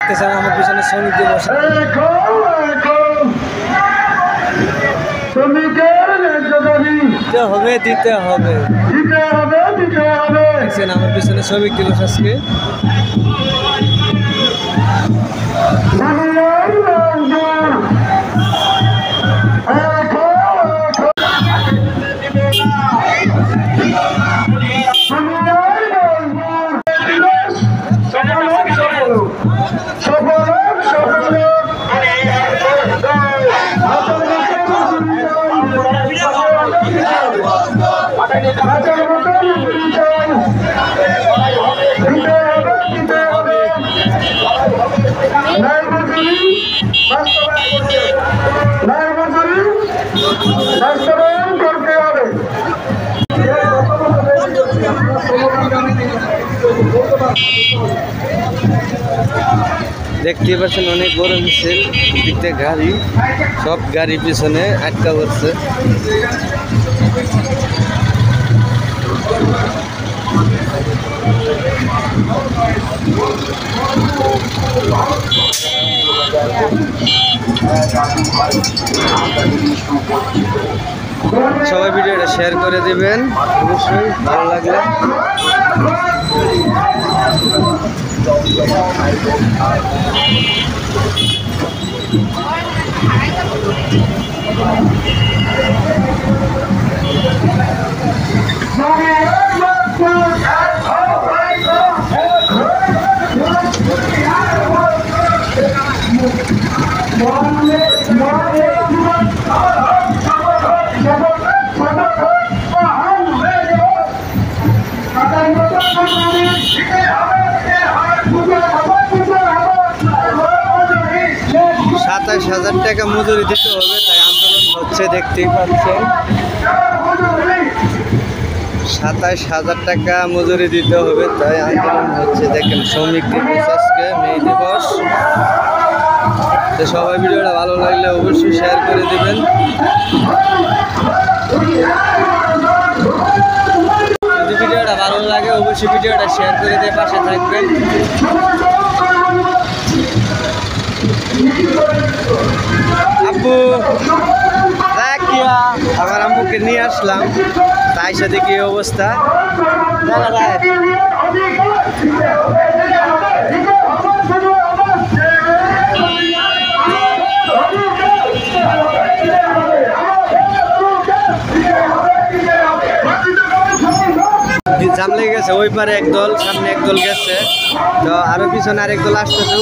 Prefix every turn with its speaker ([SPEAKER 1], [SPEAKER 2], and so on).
[SPEAKER 1] আমার পিছনে শ্রমিক দিবস দিতে হবে দেখছেন আমার পিছনে শ্রমিক দিবস আজকে দেখতে পাচ্ছেন অনেক বড় মিছিল দিকতে গাড়ি সব গাড়ি পিছনে আটকা পড়ছে সবাই ভিডিওটা শেয়ার করে দিবেন অবশ্যই ভালো লাগলে টাকা মজুরি দিতে হবে তাই আন্দোলন হচ্ছে দেখতেই পাচ্ছেন ২৭,০০০ টাকা মজুরি দিতে হবে তাই আন্দোলন হচ্ছে দেখেন শ্রমিক দিবস আজকে মে দিবস তো সবাই ভিডিওটা ভালো লাগলে অবশ্যই শেয়ার করে দিবেন যদি ভিডিওটা ভালো লাগে অবশ্যই ভিডিওটা শেয়ার করে দিয়ে পাশে থাকবেন আব্বু আমার আম্মুকে নিয়ে আসলাম তাই সাথে কি অবস্থা জাম লেগে গেছে ওই পারে একদল সামনে একদল গেছে তো আরো পিছনে আরেক দল আসতেছে